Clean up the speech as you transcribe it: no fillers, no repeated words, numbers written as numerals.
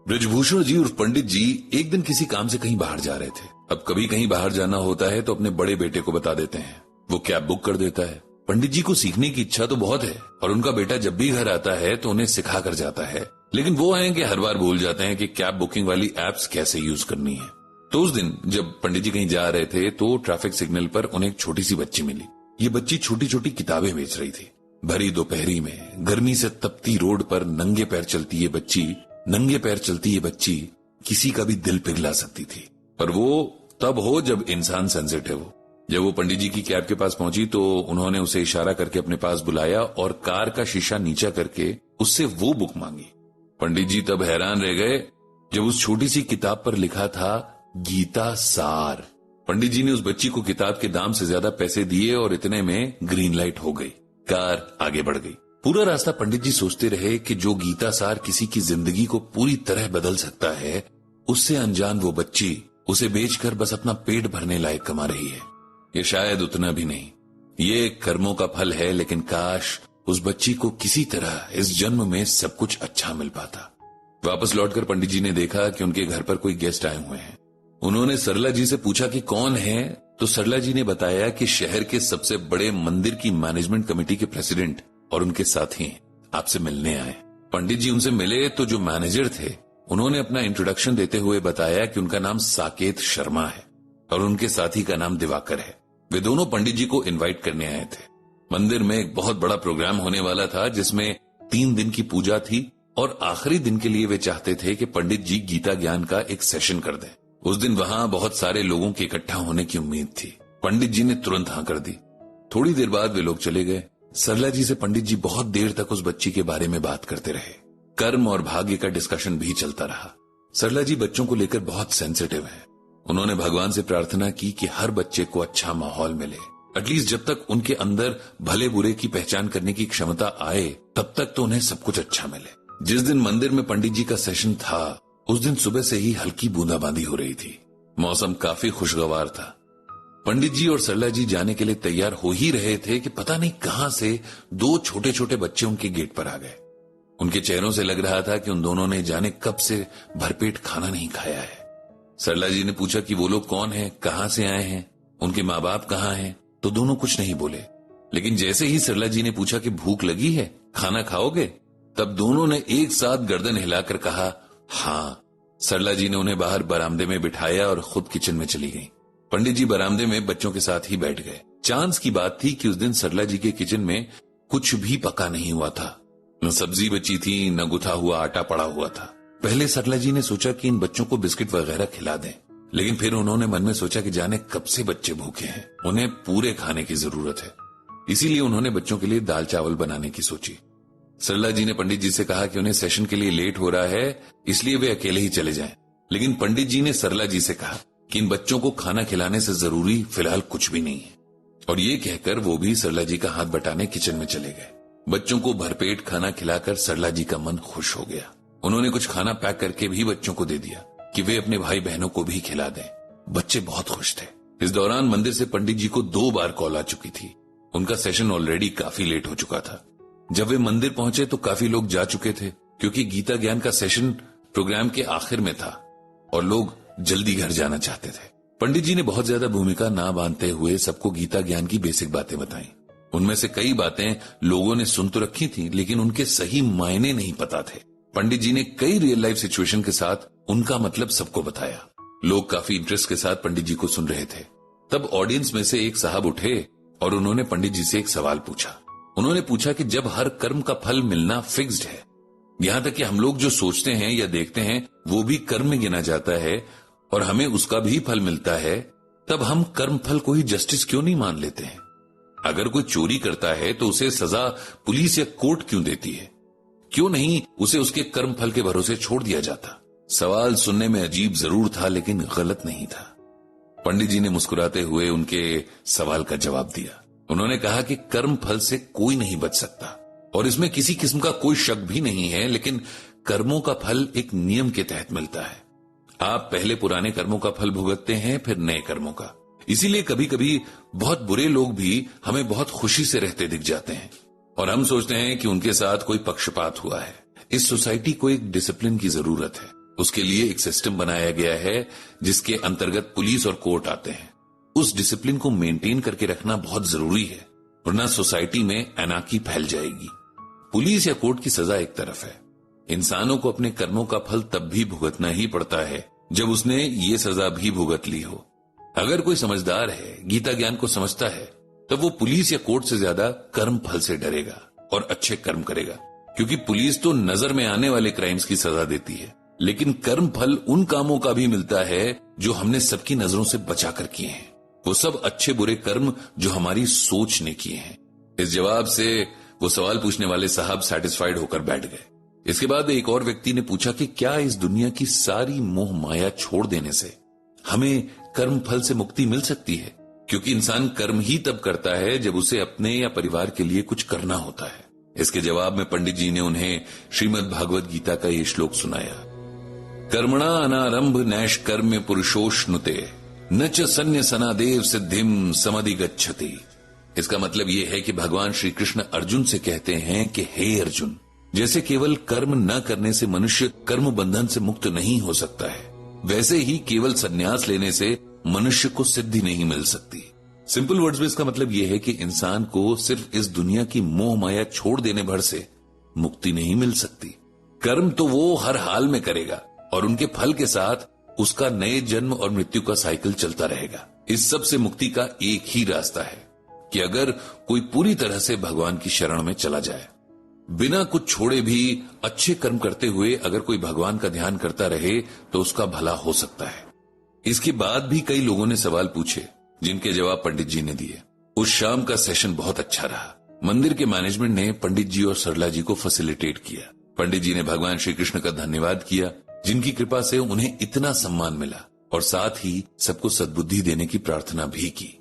ब्रजभूषण जी उर्फ पंडित जी एक दिन किसी काम से कहीं बाहर जा रहे थे। अब कभी कहीं बाहर जाना होता है तो अपने बड़े बेटे को बता देते हैं, वो कैब बुक कर देता है। पंडित जी को सीखने की इच्छा तो बहुत है और उनका बेटा जब भी घर आता है तो उन्हें सिखा कर जाता है, लेकिन वो हैं कि हर बार भूल जाते हैं कि कैब बुकिंग वाली एप्स कैसे यूज करनी है। तो उस दिन जब पंडित जी कहीं जा रहे थे तो ट्रैफिक सिग्नल पर उन्हें एक छोटी सी बच्ची मिली। ये बच्ची छोटी छोटी किताबें बेच रही थी। भरी दोपहरी में गर्मी से तपती रोड पर नंगे पैर चलती ये बच्ची किसी का भी दिल पिघला सकती थी। पर वो तब हो जब इंसान सेंसिटिव हो। जब वो पंडित जी की कैब के पास पहुंची तो उन्होंने उसे इशारा करके अपने पास बुलाया और कार का शीशा नीचा करके उससे वो बुक मांगी। पंडित जी तब हैरान रह गए जब उस छोटी सी किताब पर लिखा था गीता सार। पंडित जी ने उस बच्ची को किताब के दाम से ज्यादा पैसे दिए और इतने में ग्रीन लाइट हो गई। कार आगे बढ़ गई। पूरा रास्ता पंडित जी सोचते रहे कि जो गीता सार किसी की जिंदगी को पूरी तरह बदल सकता है, उससे अनजान वो बच्ची उसे बेचकर बस अपना पेट भरने लायक कमा रही है। ये शायद उतना भी नहीं, ये कर्मों का फल है, लेकिन काश उस बच्ची को किसी तरह इस जन्म में सब कुछ अच्छा मिल पाता। वापस लौटकर पंडित जी ने देखा कि उनके घर पर कोई गेस्ट आए हुए हैं। उन्होंने सरला जी से पूछा कि कौन है, तो सरला जी ने बताया कि शहर के सबसे बड़े मंदिर की मैनेजमेंट कमेटी के प्रेसिडेंट और उनके साथी आपसे मिलने आए। पंडित जी उनसे मिले तो जो मैनेजर थे उन्होंने अपना इंट्रोडक्शन देते हुए बताया कि उनका नाम साकेत शर्मा है और उनके साथी का नाम दिवाकर है। वे दोनों पंडित जी को इनवाइट करने आए थे। मंदिर में एक बहुत बड़ा प्रोग्राम होने वाला था जिसमें 3 दिन की पूजा थी और आखिरी दिन के लिए वे चाहते थे कि पंडित जी गीता ज्ञान का एक सेशन कर दें। उस दिन वहां बहुत सारे लोगों के इकट्ठा होने की उम्मीद थी। पंडित जी ने तुरंत हाँ कर दी। थोड़ी देर बाद वे लोग चले गए। सरला जी से पंडित जी बहुत देर तक उस बच्ची के बारे में बात करते रहे। कर्म और भाग्य का डिस्कशन भी चलता रहा। सरला जी बच्चों को लेकर बहुत सेंसिटिव है। उन्होंने भगवान से प्रार्थना की कि हर बच्चे को अच्छा माहौल मिले। एटलीस्ट जब तक उनके अंदर भले बुरे की पहचान करने की क्षमता आए तब तक तो उन्हें सब कुछ अच्छा मिले। जिस दिन मंदिर में पंडित जी का सेशन था उस दिन सुबह से ही हल्की बूंदाबांदी हो रही थी। मौसम काफी खुशगवार था। पंडित जी और सरला जी जाने के लिए तैयार हो ही रहे थे कि पता नहीं कहां से 2 छोटे छोटे बच्चे उनके गेट पर आ गए। उनके चेहरों से लग रहा था कि उन दोनों ने जाने कब से भरपेट खाना नहीं खाया है। सरला जी ने पूछा कि वो लोग कौन हैं, कहां से आए हैं, उनके माँ बाप कहां हैं, तो दोनों कुछ नहीं बोले। लेकिन जैसे ही सरला जी ने पूछा कि भूख लगी है, खाना खाओगे, तब दोनों ने एक साथ गर्दन हिलाकर कहा हाँ। सरला जी ने उन्हें बाहर बरामदे में बिठाया और खुद किचन में चली गई। पंडित जी बरामदे में बच्चों के साथ ही बैठ गए। चांस की बात थी कि उस दिन सरला जी के किचन में कुछ भी पका नहीं हुआ था। न सब्जी बची थी, न गुथा हुआ आटा पड़ा हुआ था। पहले सरला जी ने सोचा कि इन बच्चों को बिस्किट वगैरह खिला दें, लेकिन फिर उन्होंने मन में सोचा कि जाने कब से बच्चे भूखे हैं, उन्हें पूरे खाने की जरूरत है। इसीलिए उन्होंने बच्चों के लिए दाल चावल बनाने की सोची। सरला जी ने पंडित जी से कहा कि उन्हें सेशन के लिए लेट हो रहा है, इसलिए वे अकेले ही चले जाएं। लेकिन पंडित जी ने सरला जी से कहा कि इन बच्चों को खाना खिलाने से जरूरी फिलहाल कुछ भी नहीं है, और ये कहकर वो भी सरला जी का हाथ बटाने किचन में चले गए। बच्चों को भरपेट खाना खिलाकर सरला जी का मन खुश हो गया। उन्होंने कुछ खाना पैक करके भी बच्चों को दे दिया कि वे अपने भाई बहनों को भी खिला दें। बच्चे बहुत खुश थे। इस दौरान मंदिर से पंडित जी को 2 बार कॉल आ चुकी थी। उनका सेशन ऑलरेडी काफी लेट हो चुका था। जब वे मंदिर पहुंचे तो काफी लोग जा चुके थे, क्योंकि गीता ज्ञान का सेशन प्रोग्राम के आखिर में था और लोग जल्दी घर जाना चाहते थे। पंडित जी ने बहुत ज्यादा भूमिका ना बांधते हुए सबको गीता ज्ञान की बेसिक बातें बताई। उनमें से कई बातें लोगों ने सुन तो रखी थी, लेकिन उनके सही मायने नहीं पता थे। पंडित जी ने कई रियल लाइफ सिचुएशन के साथ उनका मतलब सबको बताया। लोग काफी इंटरेस्ट के साथ पंडित जी को सुन रहे थे। तब ऑडियंस में से एक साहब उठे और उन्होंने पंडित जी से एक सवाल पूछा। उन्होंने पूछा कि जब हर कर्म का फल मिलना फिक्स्ड है, यहां तक कि हम लोग जो सोचते हैं या देखते हैं वो भी कर्म में गिना जाता है और हमें उसका भी फल मिलता है, तब हम कर्म फल को ही जस्टिस क्यों नहीं मान लेते हैं? अगर कोई चोरी करता है तो उसे सजा पुलिस या कोर्ट क्यों देती है? क्यों नहीं उसे उसके कर्म फल के भरोसे छोड़ दिया जाता? सवाल सुनने में अजीब जरूर था, लेकिन गलत नहीं था। पंडित जी ने मुस्कुराते हुए उनके सवाल का जवाब दिया। उन्होंने कहा कि कर्म फल से कोई नहीं बच सकता और इसमें किसी किस्म का कोई शक भी नहीं है, लेकिन कर्मों का फल एक नियम के तहत मिलता है। आप पहले पुराने कर्मों का फल भुगतते हैं, फिर नए कर्मों का। इसीलिए कभी कभी बहुत बुरे लोग भी हमें बहुत खुशी से रहते दिख जाते हैं और हम सोचते हैं कि उनके साथ कोई पक्षपात हुआ है। इस सोसाइटी को एक डिसिप्लिन की जरूरत है उसके लिए एक सिस्टम बनाया गया है जिसके अंतर्गत पुलिस और कोर्ट आते हैं। उस डिसिप्लिन को मेंटेन करके रखना बहुत जरूरी है, वरना सोसाइटी में अनार्की फैल जाएगी। पुलिस या कोर्ट की सजा एक तरफ है, इंसानों को अपने कर्मों का फल तब भी भुगतना ही पड़ता है जब उसने ये सजा भी भुगत ली हो। अगर कोई समझदार है, गीता ज्ञान को समझता है, तब वो पुलिस या कोर्ट से ज्यादा कर्म फल से डरेगा और अच्छे कर्म करेगा, क्योंकि पुलिस तो नजर में आने वाले क्राइम्स की सजा देती है, लेकिन कर्म फल उन कामों का भी मिलता है जो हमने सबकी नजरों से बचाकर किए हैं। वो सब अच्छे बुरे कर्म जो हमारी सोच ने किए हैं। इस जवाब से वो सवाल पूछने वाले साहब सेटिस्फाइड होकर बैठ गए। इसके बाद एक और व्यक्ति ने पूछा कि क्या इस दुनिया की सारी मोह माया छोड़ देने से हमें कर्म फल से मुक्ति मिल सकती है? क्योंकि इंसान कर्म ही तब करता है जब उसे अपने या परिवार के लिए कुछ करना होता है। इसके जवाब में पंडित जी ने उन्हें श्रीमद् भागवत गीता का ये श्लोक सुनाया। कर्मणा अनारंभ नैष कर्म पुरुषोष्णुते न च सन्य सनादेव सिद्धिम समधिगच्छति। इसका मतलब यह है कि भगवान श्री कृष्ण अर्जुन से कहते हैं कि हे अर्जुन, जैसे केवल कर्म न करने से मनुष्य कर्म बंधन से मुक्त नहीं हो सकता है, वैसे ही केवल संन्यास लेने से मनुष्य को सिद्धि नहीं मिल सकती। सिंपल वर्ड्स में इसका मतलब यह है कि इंसान को सिर्फ इस दुनिया की मोह माया छोड़ देने भर से मुक्ति नहीं मिल सकती। कर्म तो वो हर हाल में करेगा और उनके फल के साथ उसका नए जन्म और मृत्यु का साइकिल चलता रहेगा। इस सब से मुक्ति का एक ही रास्ता है कि अगर कोई पूरी तरह से भगवान की शरण में चला जाए, बिना कुछ छोड़े भी अच्छे कर्म करते हुए अगर कोई भगवान का ध्यान करता रहे तो उसका भला हो सकता है। इसके बाद भी कई लोगों ने सवाल पूछे जिनके जवाब पंडित जी ने दिए। उस शाम का सेशन बहुत अच्छा रहा। मंदिर के मैनेजमेंट ने पंडित जी और सरला जी को फैसिलिटेट किया। पंडित जी ने भगवान श्री कृष्ण का धन्यवाद किया जिनकी कृपा से उन्हें इतना सम्मान मिला, और साथ ही सबको सद्बुद्धि देने की प्रार्थना भी की।